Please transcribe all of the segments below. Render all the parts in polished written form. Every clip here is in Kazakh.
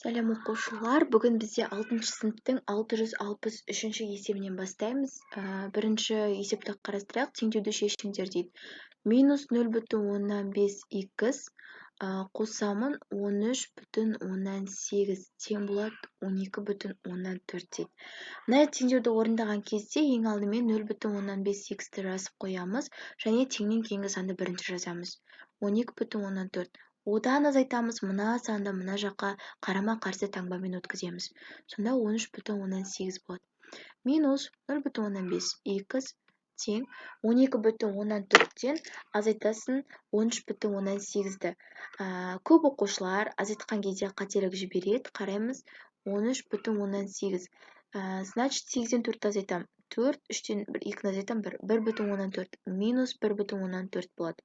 Сәлем оқушылар, бүгін бізде 6 сыныптың 663 есебінен бастаймыз. Бірінші есепті қарастырайық, теңдеуді шешіңдер дейді. Минус 0,5х қосамын 13,8 тең болады 12,4 дейді. Мына теңдеуді орындаған кезде ең алдымен 0,5х-ті жазып қоямыз, және теңнен кейінгі санды бірінші жазамыз. 12,4. Одан азайтамыз, мына санды мына жаққа қарама-қарсы таңбамен өткіземіз. Сонда 13,8 болады. Минус 0,5х тең 12,4-тен азайтасын 13,8-ді. Көп оқушылар азайтқан кезде қателік жібереді. Қараймыз 13,8. Значит, 8-ден 4 азайтам. 4, 3-тен 2 азайтам 1,4. Минус 1,4 болады.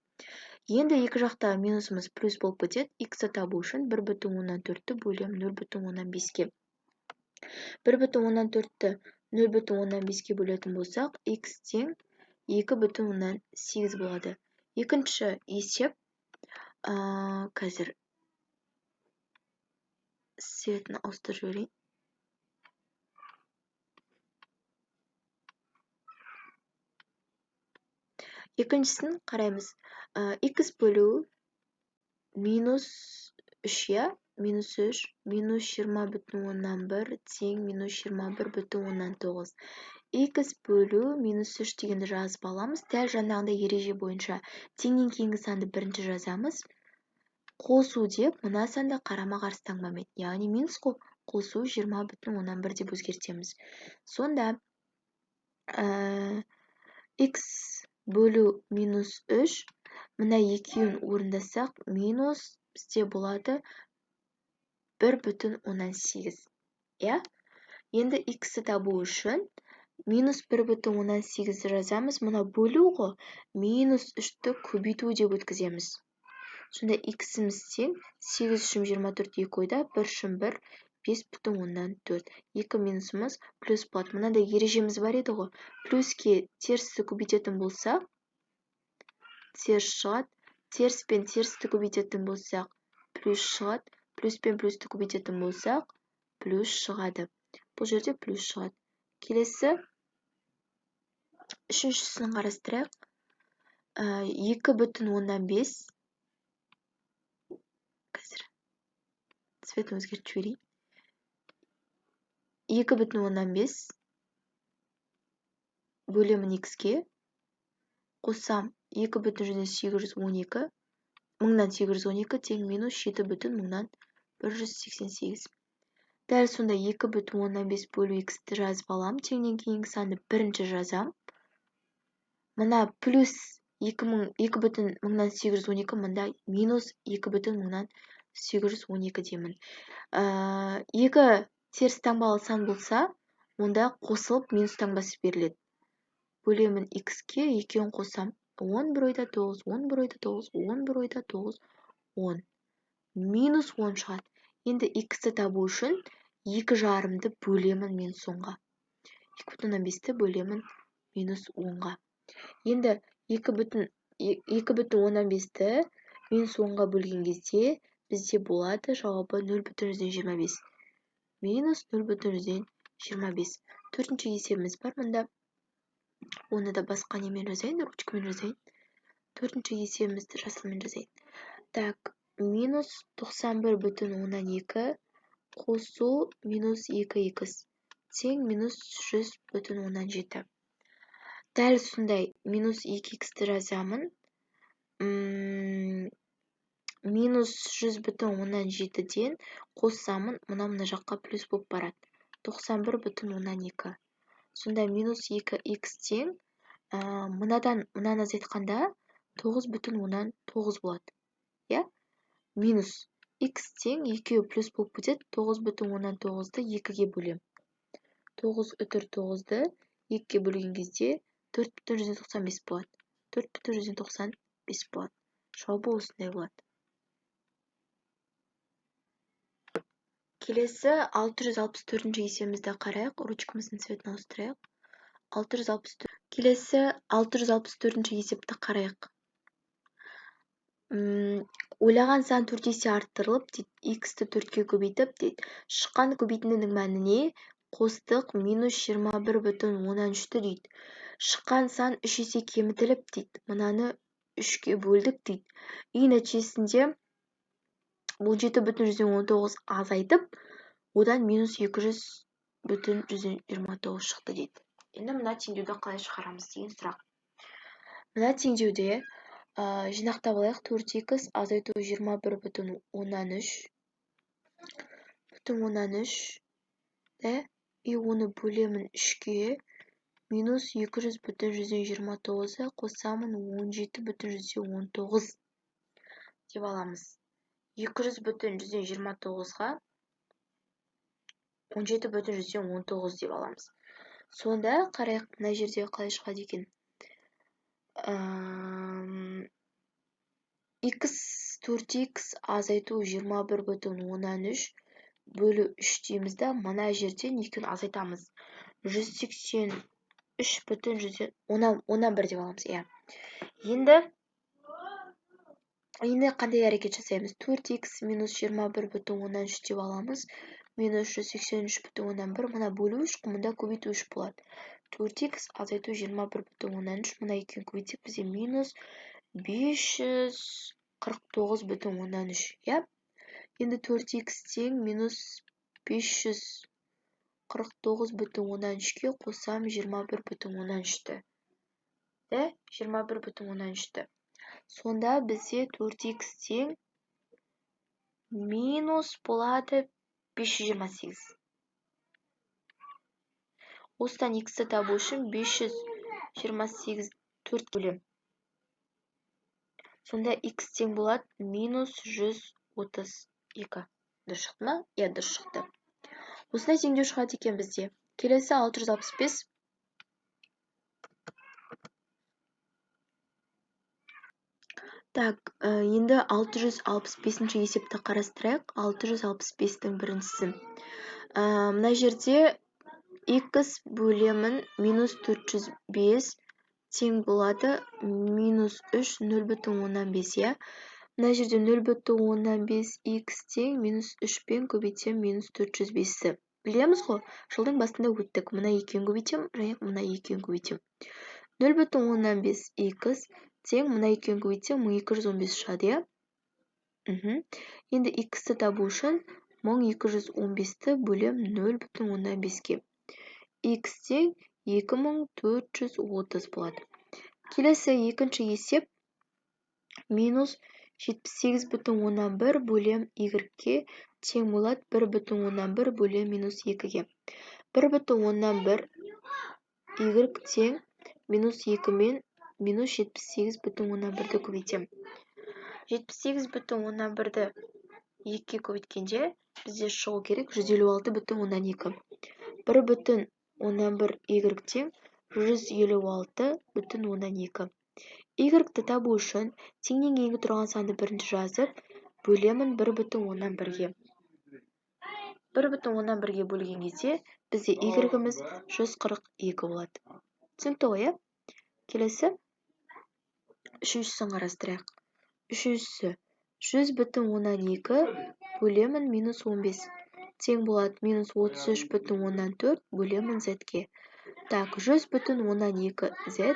Енді екі жақта минусымыз плюс болып кетеді. Х-ті табу үшін 1,4-ті бөлем 0,5-ке. 1,4-ті 0,5-ке бөлетін болсақ, х тең 2,8 болады. Екінші есеп, қазір цветін ауыстырып жіберейін. Екіншісін қараймыз. Х бөлу минус 3, минус 3, минус 20,1 тең минус 21,9. Х бөлу минус 3 дегенді жазып аламыз. Дәл жаңағындай ереже бойынша теңнен кейінгі санды бірінші жазамыз. Қосу деп, мына санды қарама-қарсы таңбамен, яғни минус қосу 20,1 деп өзгертеміз. Сонда х бөлу минус 3, мына екеуін орындасақ, минус бізде болады 1,8. Енді х-ті табу үшін минус 1,8 жазамыз. Мұна бөлу ғой, минус 3-ті көбейту деп өткіземіз. Сонда х-іміз тең 8 үшін 24 2 ойда, 1 үшін 1, 5,4. 2 минусымыз плюс болады. Мынандай ережеміз бар еді ғой. Плюске терісті көбейтетін болсақ, теріс шығады. Теріс пен терісті көбейтетін болсақ, плюс шығады. Плюс пен плюсті көбейтетін болсақ, плюс шығады. Бұл жерде плюс шығады. Келесі, үшіншісін қарастырайық. 2,5. Қазір цветін өзгертіп жіберейін. 2,5 бөлемін х-ке. Қоссам 2,812, 1812 тең минус 7,188. Дәл сонда 2,5 бөлу х-ті жазып алам. Теңнен кейінгі санды бірінші жазам. Мына плюс 2,812, мында минус 2,812 демін. Екі теріс таңбалы сан болса, онда қосылып минус таңбасы беріледі. Бөлемін х-ке, екеуін қосам. 10 бір ойда 9, 10 бір ойда 9, 10 бір ойда 9, 10. Минус 10 шығады. Енді х-ті табу үшін 2,5-ді бөлемін минус 10-ға. 2,5-ті бөлемін минус 10-ға. Енді 2,5-ті минус 10-ға бөлген кезде бізде болады жауабы 0,25. Минус 0,25. Төртінші есебіміз бар мұнда. Оны да басқа немен жазайын, ручкамен жазайын. Төртінші есебімізді жасылмен жазайын. Так, минус 91,2 қосу минус 2х тең минус 100,17. Дәл сондай минус 2х-ті жазамын. Минус 100,17-ден қоссамын, мына жаққа плюс болып барады. 91,2. Сонда минус 2х тең, мынадан азайтқанда 9,9 болады. Минус х тең, екеуі плюс болып кетеді, 9,9-ды 2-ге бөлем. 9,9-ды 2-ге бөлген кезде 4,195 болады. 4,195 болады. Жауабы осындай болады. Келесі 664-ші есебімізді қарайық, ручкамыздың цветін ауыстырайық. Келесі 664-ші есепті қарайық. ойлаған сан 4 есе арттырылып дейді x-ті 4-ке көбейтіп дейді шыққан көбейтіндінің мәні не? Қостық минус 21,3-ті дейді. Шыққан сан 3 есе кемітіліп дейді. Мынаны 3-ке бөлдік дейді. И нәтижесінде бұл 7,19 азайтып, одан минус 200,29 шықты дейді. Енді мына теңдеуді қалай шығарамыз деген сұрақ. Мына теңдеуде жинақтап алайық. 4x азайту 21,3 и оны бөлемін 3-ке, минус 200,29 қосамын 17,19 деп аламыз. 200,29-ға 17,19 деп аламыз. Сонда қарайық мына жерде қалай шығады екен. x 4x азайту 21,3 бөлу 3 дейміз да, мына жерден екеуін азайтамыз. 183,11 деп аламыз. Енді қандай әрекет жасаймыз? 4x минус 21,13 деп аламыз. Минус 183,11. Мына бөлу 3, мұнда көбейту 3 болады. 4x азайту 21,13. Мына екеуін көбейтсек бізде минус 549,13. Енді 4x тең минус 549,13-ке қосам 21,13-ті. 21,13-ті. Сонда бізде 4x тең минус болады 528. Осыдан x-ті табу үшін 528 4 бөлем. Сонда x тең болады минус 132. Дұрыс шықты ма? Дұрыс шықты. Осындай теңдеу шығады екен бізде. Келесі 665. Так, енді 665-ші есепті қарастырайық. 665-тің біріншісі. Мына жерде x бөлемін минус 405 тең болады минус 3 0,15. Мына жерде 0,15 x тең минус 3-пен көбейтсем минус 405-ті. Білеміз ғой, жылдың басында өттік. Мына екеуін көбейтем, және мына екеуін көбейтем. 0,15 x тең мына екеуін көбейтсем 1215 шығады. Енді x-ті табу үшін 1215-ті бөлем 0,15-ке. X тең 2430 болады. Келесі екінші есеп минус 78,11 бөлем y-ке тең болады 1,11 бөлем минус 2-ге. 1,11 y тең минус 2 мен минус 78,11-ді көбейтем. 78,11-ді 2-ке көбейткенде бізде шығу керек 156,12. 1,11 y тең 156,12. Y-ті табу үшін теңнен кейінгі тұрған санды бірінші жазып, бөлемін 1,11-ге. 1,11-ге бөлген кезде бізде y-іміз 142 болады. Түсінікті ғой, Келесі үшіншісін қарастырайық. Үшіншісі 100,12 бөлемін минус 15. Тең болады минус 33,14 бөлемін z-ке. Так, 100,12 z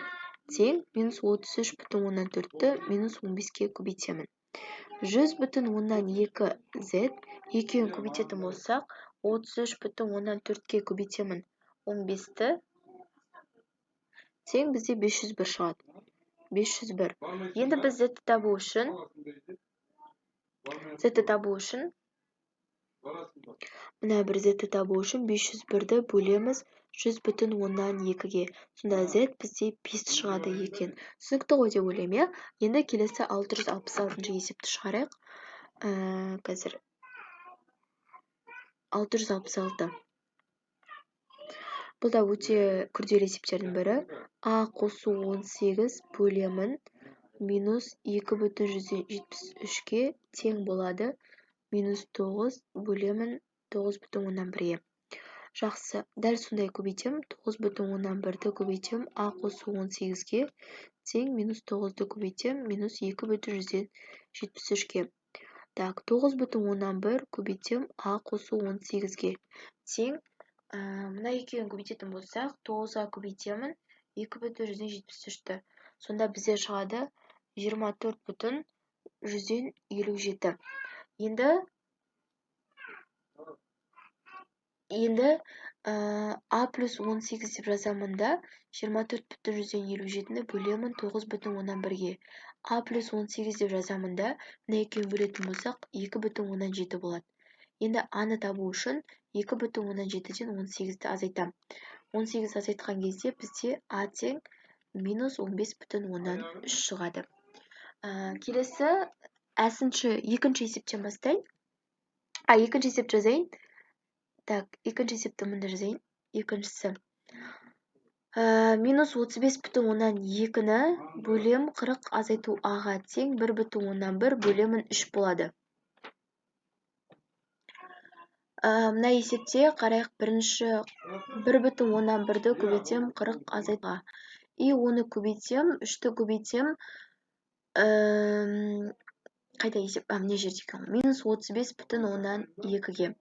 тең минус 33,14-ті минус 15-ке көбейтемін. 100,12 z екеуін көбейтетін болсақ, 33,14-ке көбейтемін 15-ті тең бізде 501 шығады. 501. Енді біз z-ті табу үшін мына бір z-ті табу үшін 501-ді бөлеміз 100,12-ге. Сонда z бізде 5 шығады екен. Түсінікті ғой деп ойлаймын, Енді келесі 666-шы есепті шығарайық. Қазір 666. Бұл да өте күрделі есептердің бірі. А қосу 18 бөлемін минус 2,173-ке тең болады минус 9 бөлемін 9,11-ге. Жақсы, дәл сондай көбейтем. 9,1-ді көбейтем. А қосу 18-ге тең минус 9-ды көбейтем. Минус 2,173-ге. Так, 9,1 көбейтем. А қосу 18-ге тең. Мына екеуін көбейтетін болсақ, 9-ға көбейтемін. 2,173-ті. Сонда бізде шығады 24,157. Енді А плюс 18 деп жазамын да, 24,157-ні бөлемін 9,1-ге. А плюс 18 деп жазамын да, мына екеуін бөлетін болсақ, 2,17 болады. Енді Аны табу үшін 2,17-ден 18-ді азайтам. 18 азайтқан кезде бізде А тең минус 15,3 шығады. Келесі, екінші есептен бастайын. Екінші есеп жазайын. Так, екінші есепті мұнда жазайын. Екіншісі. Минус 35,2-ні бөлем 40 азайту Аға тең 1,1 бөлемін 3 болады. Мына есепте қарайық, бірінші 1,1-ді көбейтем 40 азайтуға. И оны көбейтем, 3-ті көбейтем. Қайда есеп? Міне жерде екен. Минус 35,2-ге.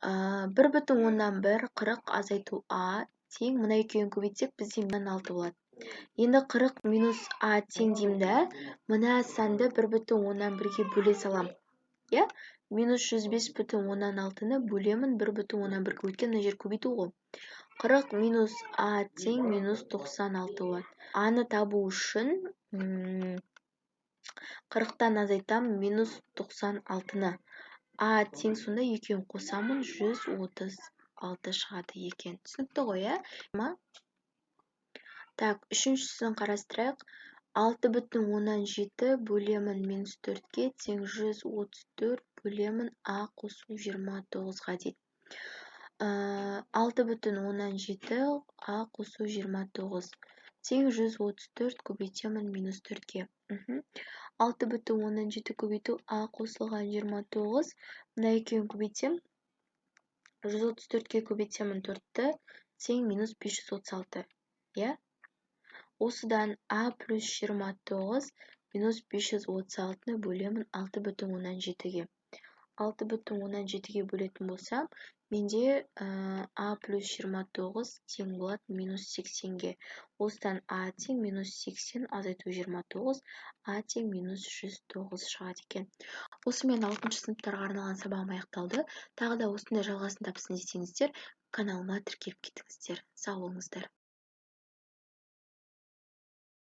1,1 40 азайту А тең, мына екеуін көбейтсек, бізде минус 6 болады. Енді 40 минус А тең деймін да, мына санды 1,1-ге бөле салам. Минус 105,16-ны бөлемін 1,1-ге. Өткен мына жер көбейту ғой. 40 минус А тең минус 96 болады. Аны табу үшін 40-тан азайтам минус 96-ны. А тең сонда екеуін қосамын, 136 шығады екен. Түсінікті ғой, Так, үшіншісін қарастырайық. 6,17 бөлемін минус 4-ге тең 134 бөлемін А қосу 29-ға дейді. 6,17 А қосу 29 тең 134 көбейтемін минус 4-ге. 6,17 көбейту А қосылған 29. Мына екеуін көбейтем. 134-ге көбейтемін 4-ті. Тең минус 536. Осыдан А плюс 29 минус 536-ны бөлемін 6,17-ге. 6,17-ге бөлетін болсам, менде А плюс 29 тең болады минус 80-ге. Осыдан А тең минус 80 азайту 29, А тең минус 109 шығады екен. Осымен 6-шы сыныптарға арналған сабағым аяқталды. Тағы да осындай жалғасын тапсын десеңіздер, каналыма тіркеліп кетіңіздер. Сау болыңыздар.